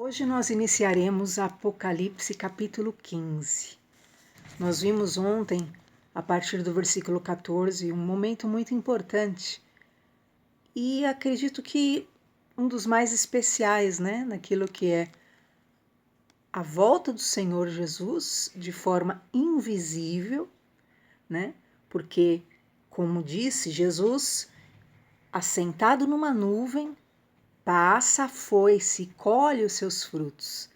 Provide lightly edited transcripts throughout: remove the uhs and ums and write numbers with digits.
Hoje nós iniciaremos Apocalipse capítulo 15. Nós vimos ontem, a partir do versículo 14, um momento muito importante e acredito que um dos mais especiais, naquilo que é a volta do Senhor Jesus de forma invisível, porque, como disse, Jesus, assentado numa nuvem, passa a foice e colhe os seus frutos,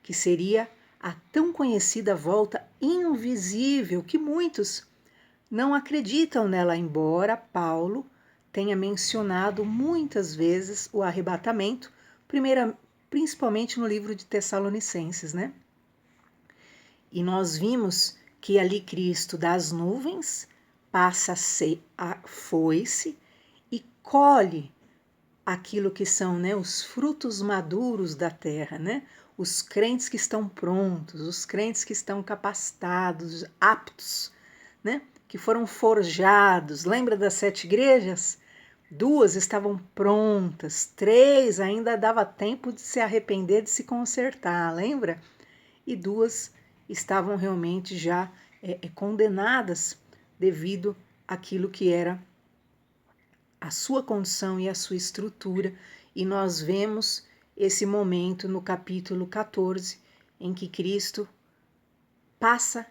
que seria a tão conhecida volta invisível que muitos não acreditam nela, embora Paulo tenha mencionado muitas vezes o arrebatamento, principalmente no livro de Tessalonicenses, E nós vimos que ali Cristo das nuvens passa a ser a foice e colhe aquilo que são os frutos maduros da terra, os crentes que estão prontos, os crentes que estão capacitados, aptos, que foram forjados. Lembra das 7 igrejas? 2 estavam prontas, 3 ainda dava tempo de se arrepender, de se consertar, lembra? E 2 estavam realmente já condenadas devido àquilo que era a sua condição e a sua estrutura, e nós vemos esse momento no capítulo 14, em que Cristo passa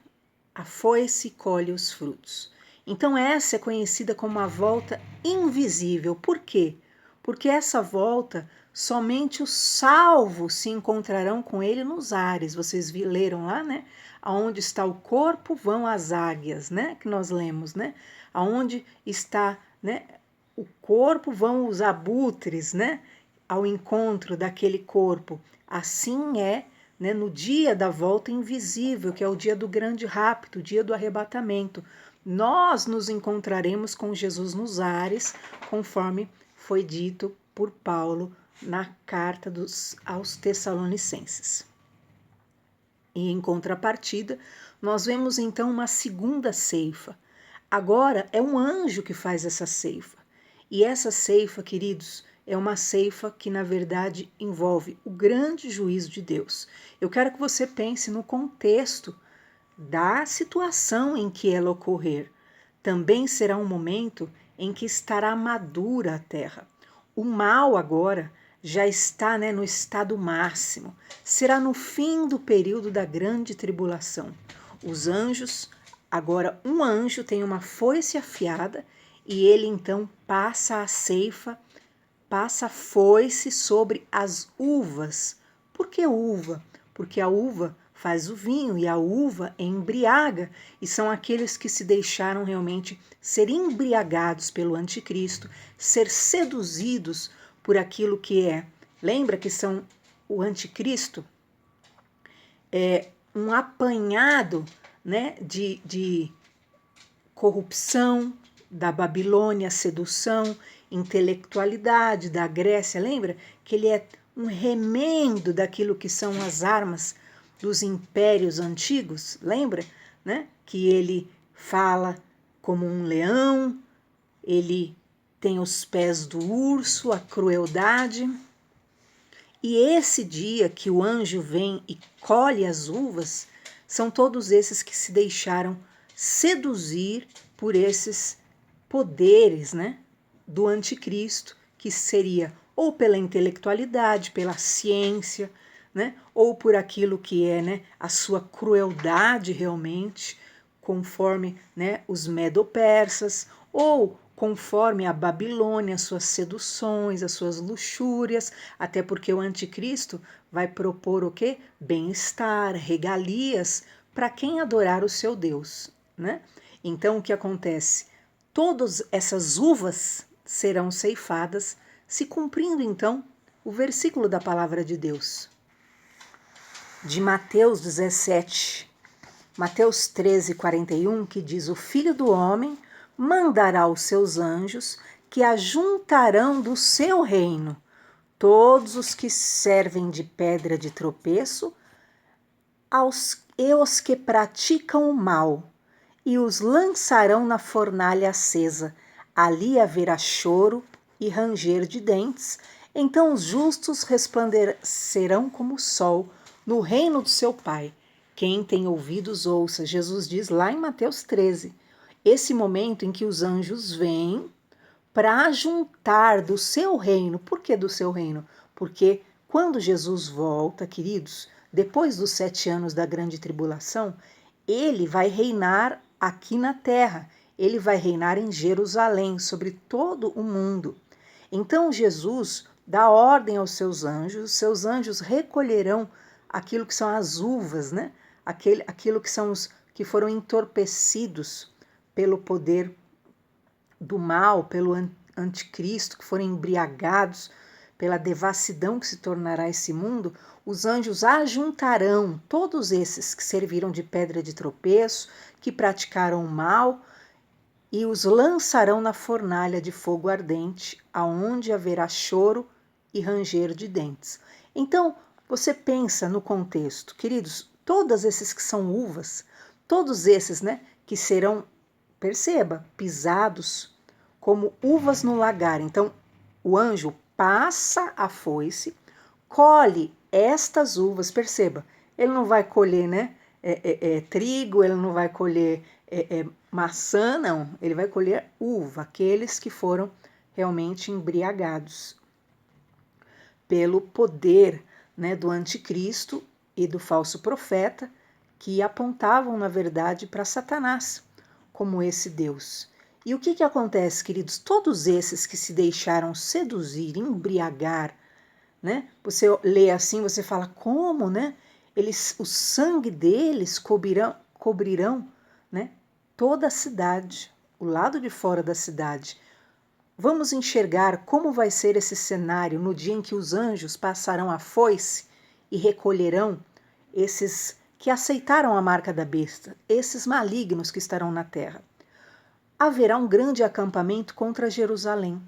a foice e colhe os frutos. Então essa é conhecida como a volta invisível. Por quê? Porque essa volta, somente os salvos se encontrarão com ele nos ares. Vocês leram lá, Aonde está o corpo vão as águias, que nós lemos, Aonde está, o corpo vão os abutres, ao encontro daquele corpo. Assim é, no dia da volta invisível, que é o dia do grande rapto, o dia do arrebatamento. Nós nos encontraremos com Jesus nos ares, conforme foi dito por Paulo na carta aos Tessalonicenses. E em contrapartida, nós vemos então uma segunda ceifa. Agora é um anjo que faz essa ceifa. E essa ceifa, queridos, é uma ceifa que, na verdade, envolve o grande juízo de Deus. Eu quero que você pense no contexto da situação em que ela ocorrer. Também será um momento em que estará madura a terra. O mal agora já está no estado máximo. Será no fim do período da grande tribulação. Os anjos, agora um anjo tem uma foice afiada e ele então passa a ceifa, passa a foice sobre as uvas. Por que uva? Porque a uva faz o vinho e a uva embriaga, e são aqueles que se deixaram realmente ser embriagados pelo anticristo, ser seduzidos por aquilo que é. Lembra que são o anticristo? É um apanhado de corrupção, da Babilônia, sedução, intelectualidade da Grécia. Lembra que ele é um remendo daquilo que são as armas dos impérios antigos? Lembra, que ele fala como um leão, ele tem os pés do urso, a crueldade. E esse dia que o anjo vem e colhe as uvas, são todos esses que se deixaram seduzir por esses poderes, do anticristo, que seria ou pela intelectualidade, pela ciência, ou por aquilo que é, a sua crueldade realmente, conforme, os medo-persas, ou conforme a Babilônia, as suas seduções, as suas luxúrias, até porque o anticristo vai propor o quê? Bem-estar, regalias para quem adorar o seu Deus, Então o que acontece? Todas essas uvas serão ceifadas, se cumprindo então o versículo da palavra de Deus, de Mateus 17, Mateus 13, 41, que diz: o Filho do Homem mandará os seus anjos, que ajuntarão do seu reino todos os que servem de pedra de tropeço e os que praticam o mal, e os lançarão na fornalha acesa. Ali haverá choro e ranger de dentes. Então os justos resplandecerão como o sol no reino do seu Pai. Quem tem ouvidos, ouça. Jesus diz lá em Mateus 13. Esse momento em que os anjos vêm para juntar do seu reino. Por que do seu reino? Porque quando Jesus volta, queridos, depois dos 7 anos da grande tribulação, ele vai reinar aqui na terra. Ele vai reinar em Jerusalém, sobre todo o mundo. Então Jesus dá ordem aos seus anjos recolherão aquilo que são as uvas, né? Aquilo que são os que foram entorpecidos pelo poder do mal, pelo anticristo, que foram embriagados pela devassidão que se tornará esse mundo, os anjos ajuntarão todos esses que serviram de pedra de tropeço, que praticaram o mal, e os lançarão na fornalha de fogo ardente, aonde haverá choro e ranger de dentes. Então, você pensa no contexto, queridos, todos esses que são uvas, todos esses, né, que serão, perceba, pisados como uvas no lagar. Então, o anjo passa a foice, colhe estas uvas, perceba, ele não vai colher, né, trigo, ele não vai colher maçã, não, ele vai colher uva, aqueles que foram realmente embriagados pelo poder, né, do anticristo e do falso profeta, que apontavam, na verdade, para Satanás, como esse Deus. E o que acontece, queridos? Todos esses que se deixaram seduzir, embriagar, né? Você lê assim, você fala, como, né? O sangue deles cobrirão, né, toda a cidade, o lado de fora da cidade. Vamos enxergar como vai ser esse cenário no dia em que os anjos passarão a foice e recolherão esses que aceitaram a marca da besta, esses malignos que estarão na terra. Haverá um grande acampamento contra Jerusalém.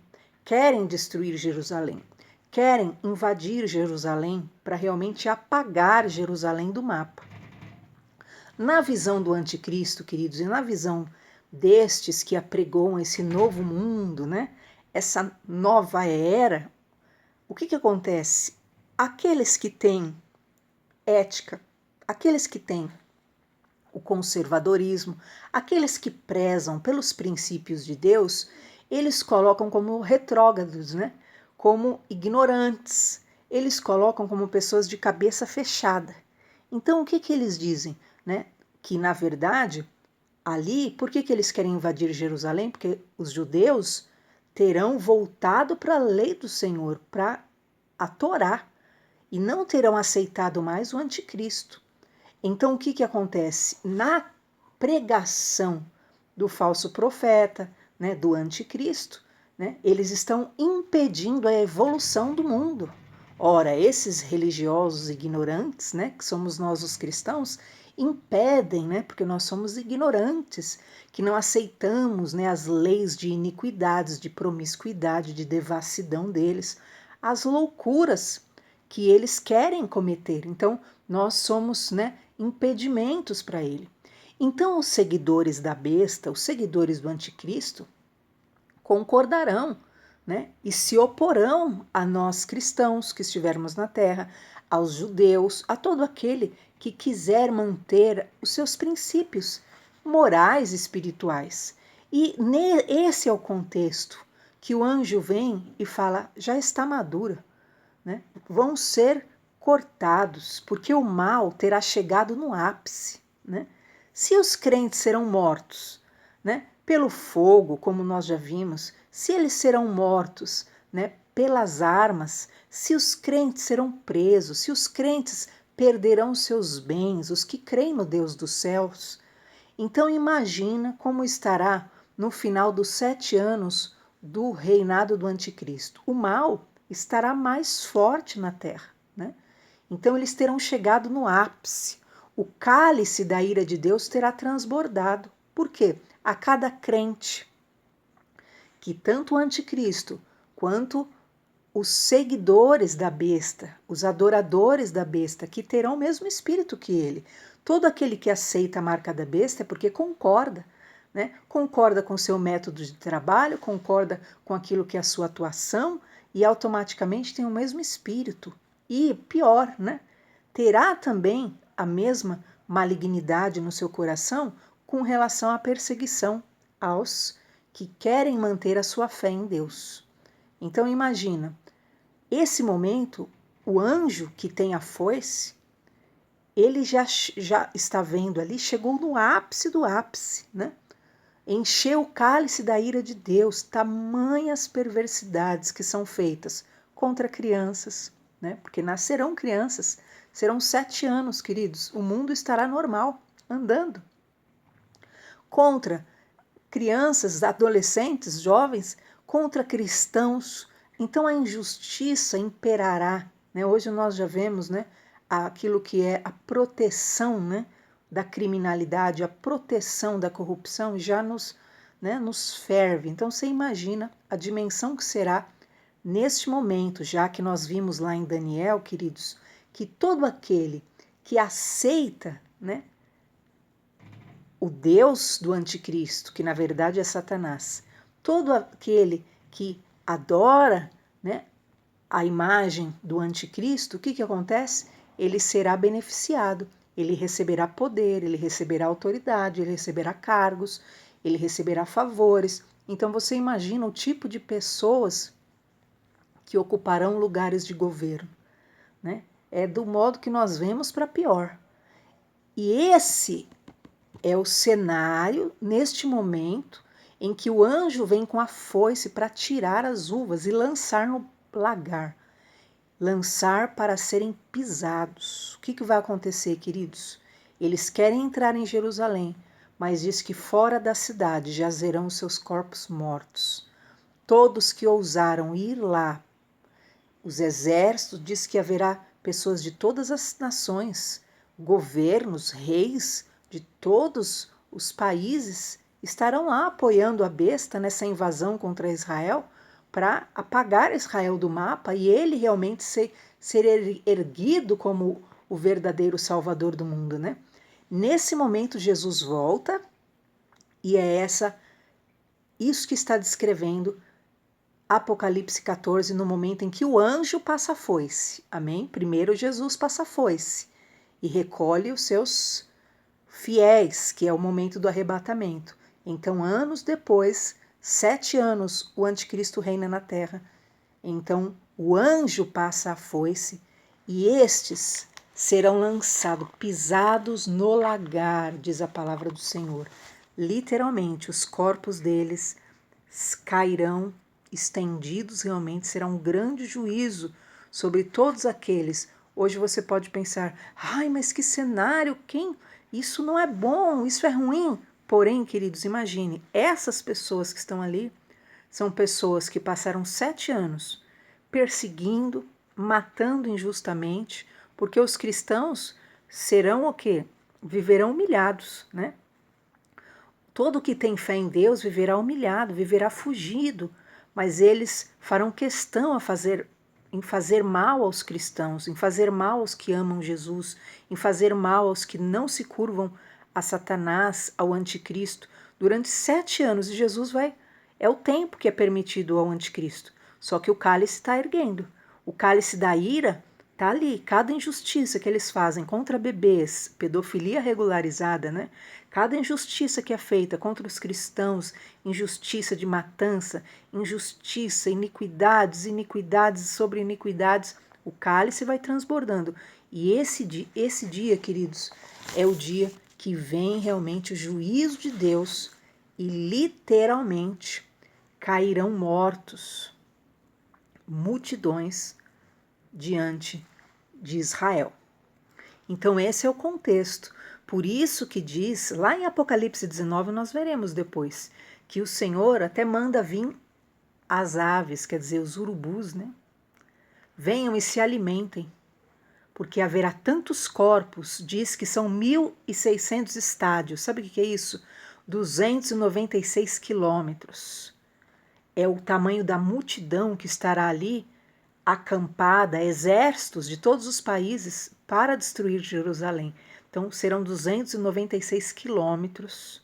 Querem destruir Jerusalém. Querem invadir Jerusalém para realmente apagar Jerusalém do mapa. Na visão do anticristo, queridos, e na visão destes que apregoam esse novo mundo, né? Essa nova era, o que acontece? Aqueles que têm ética, aqueles que têm o conservadorismo, aqueles que prezam pelos princípios de Deus, eles colocam como retrógrados, né? Como ignorantes, eles colocam como pessoas de cabeça fechada. Então, o que eles dizem? Né? Que, na verdade, ali, por que eles querem invadir Jerusalém? Porque os judeus terão voltado para a lei do Senhor, para a Torá, e não terão aceitado mais o anticristo. Então, o que acontece? Na pregação do falso profeta, né, do anticristo, né, eles estão impedindo a evolução do mundo. Ora, esses religiosos ignorantes, né, que somos nós os cristãos, impedem, né, porque nós somos ignorantes, que não aceitamos, né, as leis de iniquidades, de promiscuidade, de devassidão deles, as loucuras que eles querem cometer. Então, nós somos, né, impedimentos para ele. Então, os seguidores da besta, os seguidores do anticristo, concordarão, né, e se oporão a nós cristãos que estivermos na terra, aos judeus, a todo aquele que quiser manter os seus princípios morais e espirituais. E esse é o contexto que o anjo vem e fala, já está madura, né? Vão ser cortados, porque o mal terá chegado no ápice, né? Se os crentes serão mortos, né, pelo fogo, como nós já vimos, se eles serão mortos, né, pelas armas, se os crentes serão presos, se os crentes perderão seus bens, os que creem no Deus dos céus, então imagina como estará no final dos 7 anos do reinado do anticristo. O mal estará mais forte na terra, né? Então eles terão chegado no ápice. O cálice da ira de Deus terá transbordado. Por quê? A cada crente que tanto o anticristo quanto os seguidores da besta, os adoradores da besta, que terão o mesmo espírito que ele. Todo aquele que aceita a marca da besta é porque concorda, né? Concorda com o seu método de trabalho, concorda com aquilo que é a sua atuação, e automaticamente tem o mesmo espírito. E pior, né? Terá também a mesma malignidade no seu coração com relação à perseguição aos que querem manter a sua fé em Deus. Então imagina, esse momento, o anjo que tem a foice, ele já está vendo ali, chegou no ápice do ápice, né? Encheu o cálice da ira de Deus, tamanhas perversidades que são feitas contra crianças, né? Porque nascerão crianças, serão 7 anos, queridos, o mundo estará normal, andando. Contra crianças, adolescentes, jovens, contra cristãos. Então a injustiça imperará, né? Hoje nós já vemos, né, aquilo que é a proteção, né, da criminalidade, a proteção da corrupção já nos ferve. Então você imagina a dimensão que será neste momento, já que nós vimos lá em Daniel, queridos, que todo aquele que aceita, né, o Deus do anticristo, que na verdade é Satanás, todo aquele que adora, né, a imagem do anticristo, o que acontece? Ele será beneficiado, ele receberá poder, ele receberá autoridade, ele receberá cargos, ele receberá favores. Então você imagina o tipo de pessoas que ocuparão lugares de governo, né? É do modo que nós vemos para pior. E esse é o cenário, neste momento, em que o anjo vem com a foice para tirar as uvas e lançar no lagar. Lançar para serem pisados. O que vai acontecer, queridos? Eles querem entrar em Jerusalém, mas diz que fora da cidade jazerão os seus corpos mortos. Todos que ousaram ir lá, os exércitos, diz que haverá pessoas de todas as nações, governos, reis de todos os países estarão lá apoiando a besta nessa invasão contra Israel para apagar Israel do mapa e ele realmente ser erguido como o verdadeiro salvador do mundo, né? Nesse momento Jesus volta e é isso que está descrevendo Apocalipse 14, no momento em que o anjo passa a foice. Amém? Primeiro Jesus passa a foice e recolhe os seus fiéis, que é o momento do arrebatamento. Então, anos depois, 7 anos, o anticristo reina na terra. Então, o anjo passa a foice e estes serão lançados, pisados no lagar, diz a palavra do Senhor. Literalmente, os corpos deles cairão estendidos, realmente será um grande juízo sobre todos aqueles. Hoje você pode pensar, ai, mas que cenário, isso não é bom, isso é ruim. Porém, queridos, imagine, essas pessoas que estão ali são pessoas que passaram 7 anos perseguindo, matando injustamente, porque os cristãos serão o quê? Viverão humilhados, né? Todo que tem fé em Deus viverá humilhado, viverá fugido, mas eles farão questão em fazer mal aos cristãos, em fazer mal aos que amam Jesus, em fazer mal aos que não se curvam a Satanás, ao anticristo, durante 7 anos. E Jesus é o tempo que é permitido ao anticristo. Só que o cálice está erguendo. O cálice da ira está ali. Cada injustiça que eles fazem contra bebês, pedofilia regularizada, né? Cada injustiça que é feita contra os cristãos, injustiça de matança, injustiça, iniquidades sobre iniquidades, o cálice vai transbordando. E esse dia, queridos, é o dia que vem realmente o juízo de Deus e literalmente cairão mortos multidões diante de Israel. Então esse é o contexto. Por isso que diz, lá em Apocalipse 19, nós veremos depois, que o Senhor até manda vir as aves, quer dizer, os urubus, né? Venham e se alimentem, porque haverá tantos corpos, diz que são 1.600 estádios. Sabe o que é isso? 296 quilômetros. É o tamanho da multidão que estará ali acampada, exércitos de todos os países para destruir Jerusalém. Então serão 296 quilômetros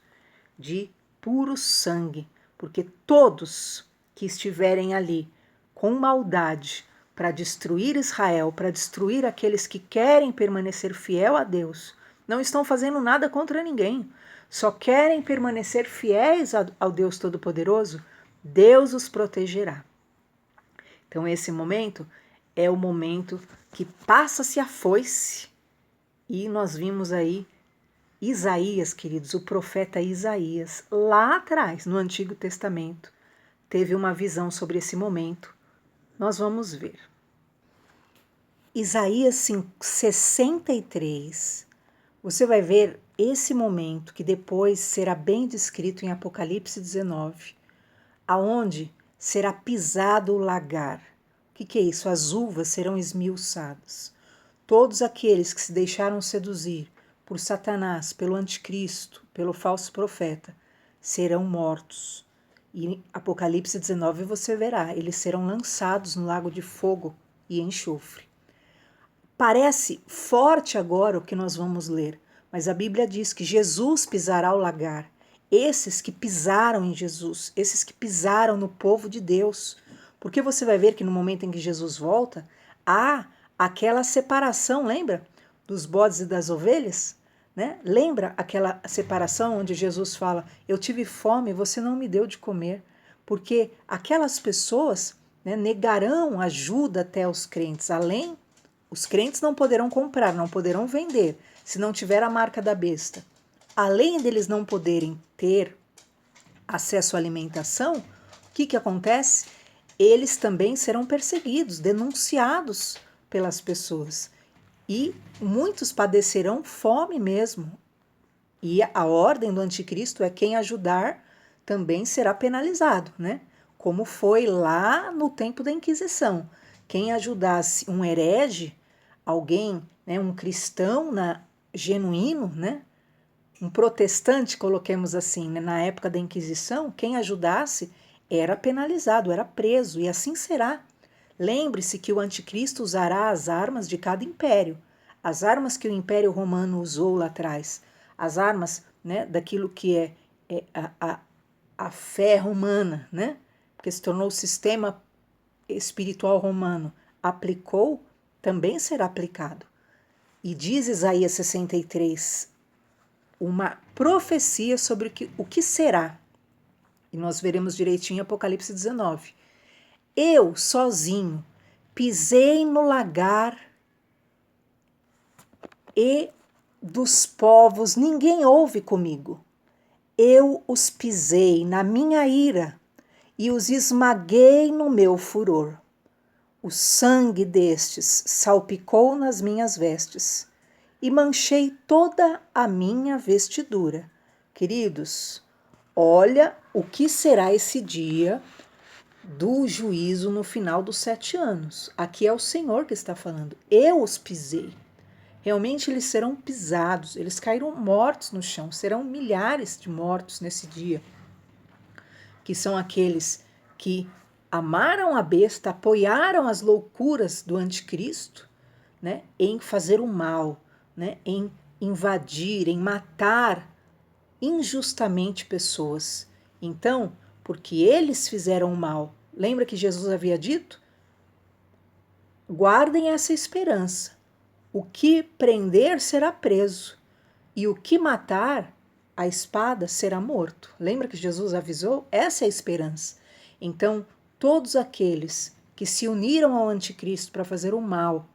de puro sangue, porque todos que estiverem ali com maldade para destruir Israel, para destruir aqueles que querem permanecer fiel a Deus, não estão fazendo nada contra ninguém, só querem permanecer fiéis ao Deus Todo-Poderoso, Deus os protegerá. Então esse momento é o momento que passa-se a foice, e nós vimos aí Isaías, queridos, o profeta Isaías, lá atrás, no Antigo Testamento, teve uma visão sobre esse momento. Nós vamos ver. Isaías 63, você vai ver esse momento que depois será bem descrito em Apocalipse 19, aonde será pisado o lagar. O que é isso? As uvas serão esmiuçadas. Todos aqueles que se deixaram seduzir por Satanás, pelo anticristo, pelo falso profeta, serão mortos. E em Apocalipse 19 você verá, eles serão lançados no lago de fogo e enxofre. Parece forte agora o que nós vamos ler, mas a Bíblia diz que Jesus pisará o lagar. Esses que pisaram em Jesus, esses que pisaram no povo de Deus. Porque você vai ver que no momento em que Jesus volta, há aquela separação, lembra? Dos bodes e das ovelhas? Né? Lembra aquela separação onde Jesus fala, eu tive fome e você não me deu de comer? Porque aquelas pessoas, né, negarão ajuda até aos crentes, além, os crentes não poderão comprar, não poderão vender, se não tiver a marca da besta. Além deles não poderem ter acesso à alimentação, o que acontece? Eles também serão perseguidos, denunciados pelas pessoas. E muitos padecerão fome mesmo. E a ordem do anticristo é quem ajudar também será penalizado, né? Como foi lá no tempo da Inquisição. Quem ajudasse um herege, alguém, né, um cristão genuíno, né? Um protestante, coloquemos assim, né, na época da Inquisição, quem ajudasse era penalizado, era preso, e assim será. Lembre-se que o anticristo usará as armas de cada império, as armas que o Império Romano usou lá atrás, as armas, né, daquilo que é a fé romana, né, porque se tornou o sistema espiritual romano, aplicou, também será aplicado. E diz Isaías 63, uma profecia sobre o que será. E nós veremos direitinho em Apocalipse 19. Eu, sozinho, pisei no lagar e dos povos ninguém houve comigo. Eu os pisei na minha ira e os esmaguei no meu furor. O sangue destes salpicou nas minhas vestes e manchei toda a minha vestidura. Queridos, olha o que será esse dia do juízo no final dos 7 anos. Aqui é o Senhor que está falando. Eu os pisei. Realmente eles serão pisados, eles cairão mortos no chão. Serão milhares de mortos nesse dia. Que são aqueles que amaram a besta, apoiaram as loucuras do anticristo, né, em fazer o mal, né, em invadir, em matar injustamente pessoas. Então, porque eles fizeram o mal, lembra que Jesus havia dito? Guardem essa esperança. O que prender será preso, e o que matar, a espada, será morto. Lembra que Jesus avisou? Essa é a esperança. Então, todos aqueles que se uniram ao anticristo para fazer o mal,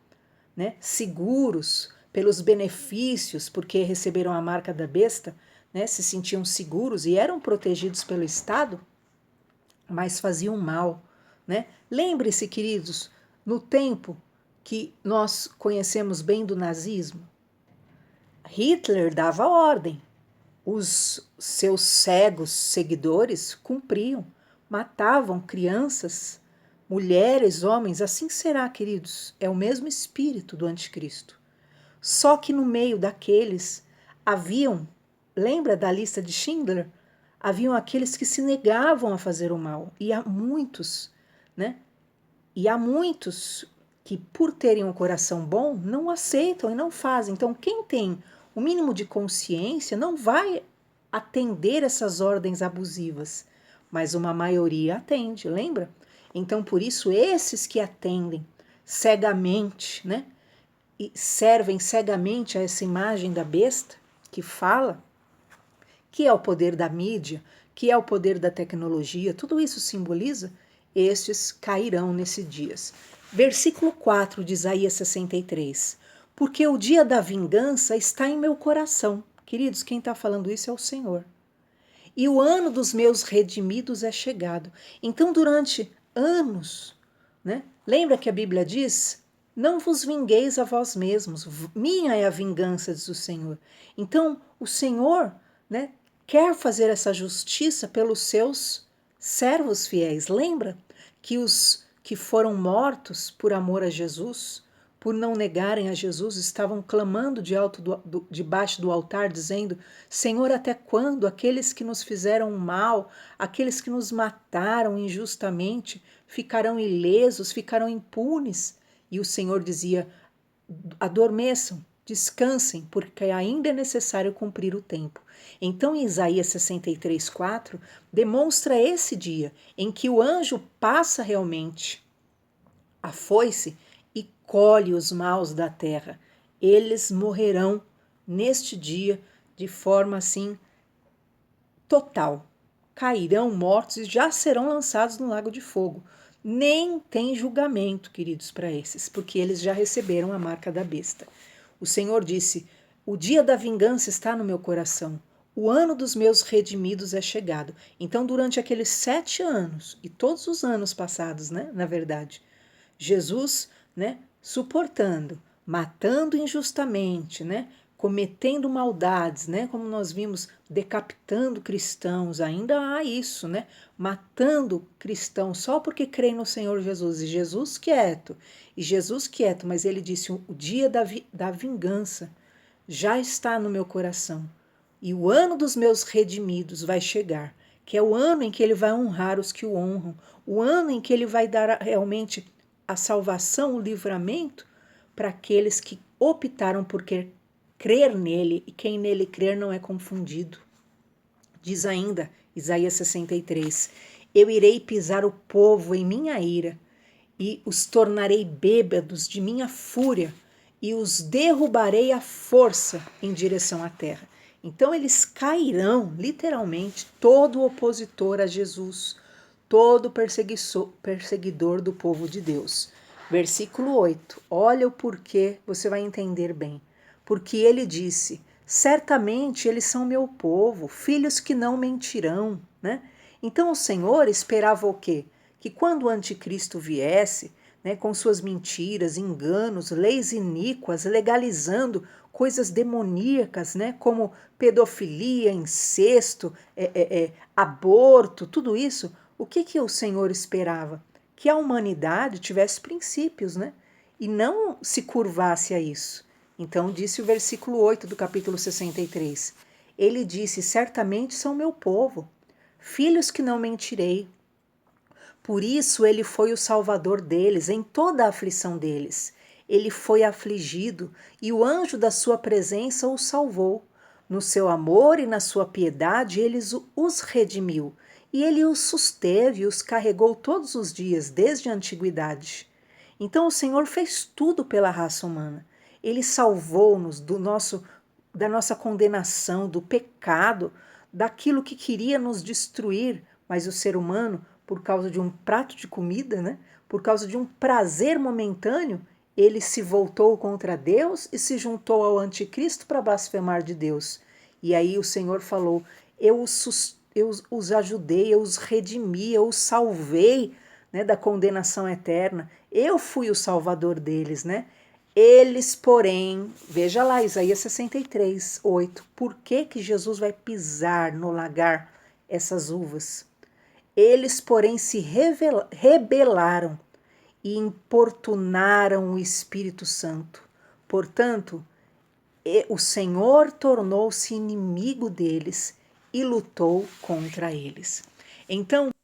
né, seguros pelos benefícios, porque receberam a marca da besta, né, se sentiam seguros e eram protegidos pelo Estado, mas faziam mal, né? Lembre-se, queridos, no tempo que nós conhecemos bem do nazismo, Hitler dava ordem, os seus cegos seguidores cumpriam, matavam crianças, mulheres, homens, assim será, queridos, é o mesmo espírito do anticristo. Só que no meio daqueles haviam, lembra da lista de Schindler? Haviam aqueles que se negavam a fazer o mal, e há muitos, né? E há muitos que, por terem um coração bom, não aceitam e não fazem. Então, quem tem o mínimo de consciência não vai atender essas ordens abusivas, mas uma maioria atende, lembra? Então, por isso, esses que atendem cegamente, né? E servem cegamente a essa imagem da besta que fala, que é o poder da mídia, que é o poder da tecnologia, tudo isso simboliza, estes cairão nesses dias. Versículo 4 de Isaías 63. Porque o dia da vingança está em meu coração. Queridos, quem está falando isso é o Senhor. E o ano dos meus redimidos é chegado. Então, durante anos, né? Lembra que a Bíblia diz: não vos vingueis a vós mesmos, minha é a vingança, diz o Senhor. Então, o Senhor, né, quer fazer essa justiça pelos seus servos fiéis. Lembra que os que foram mortos por amor a Jesus, por não negarem a Jesus, estavam clamando debaixo do altar, dizendo: Senhor, até quando aqueles que nos fizeram mal, aqueles que nos mataram injustamente, ficarão ilesos, ficarão impunes? E o Senhor dizia: adormeçam, descansem, porque ainda é necessário cumprir o tempo. Então, em Isaías 63:4, demonstra esse dia em que o anjo passa realmente a foice e colhe os maus da terra. Eles morrerão neste dia de forma assim total. Cairão mortos e já serão lançados no lago de fogo. Nem tem julgamento, queridos, para esses, porque eles já receberam a marca da besta. O Senhor disse: o dia da vingança está no meu coração. O ano dos meus redimidos é chegado. Então, durante aqueles 7 anos, e todos os anos passados, né, na verdade, Jesus, né, suportando, matando injustamente, né, cometendo maldades, né, como nós vimos, decapitando cristãos, ainda há isso, né, matando cristãos só porque creem no Senhor Jesus, e Jesus quieto, mas ele disse: o dia da vingança já está no meu coração, e o ano dos meus redimidos vai chegar, que é o ano em que ele vai honrar os que o honram, o ano em que ele vai dar realmente a salvação, o livramento para aqueles que optaram por crer nele, e quem nele crer não é confundido. Diz ainda Isaías 63: eu irei pisar o povo em minha ira, e os tornarei bêbados de minha fúria, e os derrubarei à força em direção à terra. Então eles cairão, literalmente, todo opositor a Jesus, todo perseguidor do povo de Deus. Versículo 8, olha o porquê, você vai entender bem. Porque ele disse: certamente eles são meu povo, filhos que não mentirão, né? Então o Senhor esperava o quê? Que quando o anticristo viesse, né, com suas mentiras, enganos, leis iníquas, legalizando coisas demoníacas, né, como pedofilia, incesto, aborto, tudo isso, o que o Senhor esperava? Que a humanidade tivesse princípios, né, e não se curvasse a isso. Então disse o versículo 8 do capítulo 63. Ele disse: certamente são meu povo, filhos que não mentirei. Por isso ele foi o salvador deles em toda a aflição deles. Ele foi afligido e o anjo da sua presença o salvou. No seu amor e na sua piedade ele os redimiu, e ele os susteve e os carregou todos os dias, desde a antiguidade. Então o Senhor fez tudo pela raça humana. Ele salvou-nos da nossa condenação, do pecado, daquilo que queria nos destruir, mas o ser humano, por causa de um prato de comida, né, por causa de um prazer momentâneo, ele se voltou contra Deus e se juntou ao anticristo para blasfemar de Deus. E aí o Senhor falou: eu os ajudei, eu os redimi, eu os salvei, né, da condenação eterna. Eu fui o salvador deles, né? Eles, porém, veja lá, Isaías 63:8. Por que Jesus vai pisar no lagar essas uvas? Eles, porém, se rebelaram e importunaram o Espírito Santo. Portanto, o Senhor tornou-se inimigo deles e lutou contra eles. Então,